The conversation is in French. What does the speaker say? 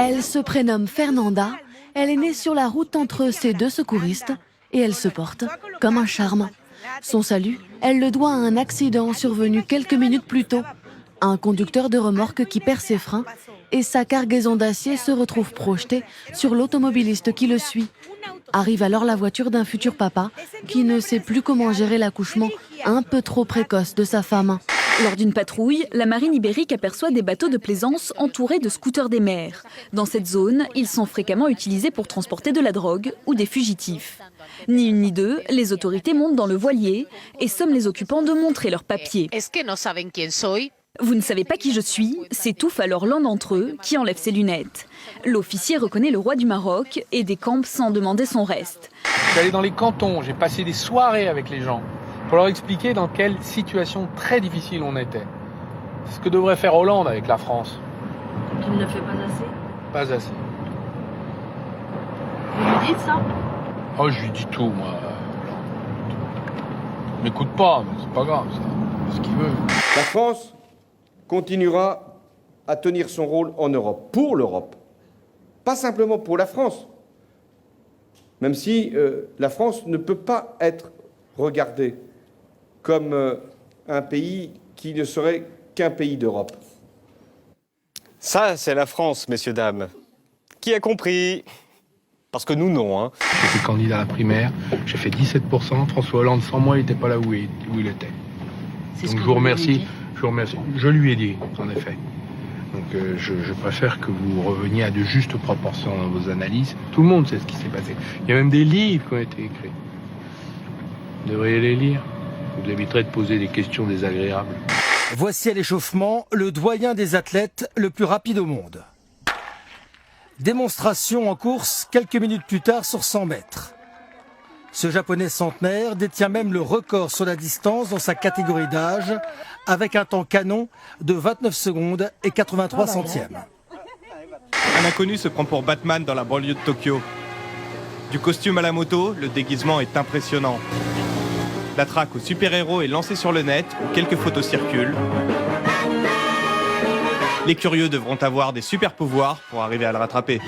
Elle se prénomme Fernanda, elle est née sur la route entre ces deux secouristes et elle se porte comme un charme. Son salut, elle le doit à un accident survenu quelques minutes plus tôt. Un conducteur de remorque qui perd ses freins et sa cargaison d'acier se retrouve projetée sur l'automobiliste qui le suit. Arrive alors la voiture d'un futur papa qui ne sait plus comment gérer l'accouchement un peu trop précoce de sa femme. Lors d'une patrouille, la marine ibérique aperçoit des bateaux de plaisance entourés de scooters des mers. Dans cette zone, ils sont fréquemment utilisés pour transporter de la drogue ou des fugitifs. Ni une ni deux, les autorités montent dans le voilier et somment les occupants de montrer leurs papiers. Vous ne savez pas qui je suis, s'étouffe alors l'un d'entre eux qui enlève ses lunettes. L'officier reconnaît le roi du Maroc et décampe sans demander son reste. Je suis allé dans les cantons, j'ai passé des soirées avec les gens pour leur expliquer dans quelle situation très difficile on était. C'est ce que devrait faire Hollande avec la France. Il ne fait pas assez. Pas assez. Vous lui dites ça? Oh, je lui dis tout, moi. Il m'écoute pas, mais c'est pas grave, ça. C'est ce qu'il veut. La France continuera à tenir son rôle en Europe, pour l'Europe. Pas simplement pour la France, même si la France ne peut pas être regardée comme un pays qui ne serait qu'un pays d'Europe. Ça, c'est la France, messieurs, dames. Qui a compris? Parce que nous, non. Hein. J'étais candidat à la primaire, j'ai fait 17%. François Hollande, sans moi, il n'était pas là où il était. Donc je vous remercie. Je lui ai dit, en effet. Donc je préfère que vous reveniez à de justes proportions dans vos analyses. Tout le monde sait ce qui s'est passé. Il y a même des livres qui ont été écrits. Vous devriez les lire. Vous éviterez de poser des questions désagréables. Voici à l'échauffement le doyen des athlètes le plus rapide au monde. Démonstration en course quelques minutes plus tard sur 100 mètres. Ce japonais centenaire détient même le record sur la distance dans sa catégorie d'âge avec un temps canon de 29 secondes et 83 centièmes. Un inconnu se prend pour Batman dans la banlieue de Tokyo. Du costume à la moto, le déguisement est impressionnant. La traque au super-héros est lancée sur le net où quelques photos circulent. Les curieux devront avoir des super pouvoirs pour arriver à le rattraper.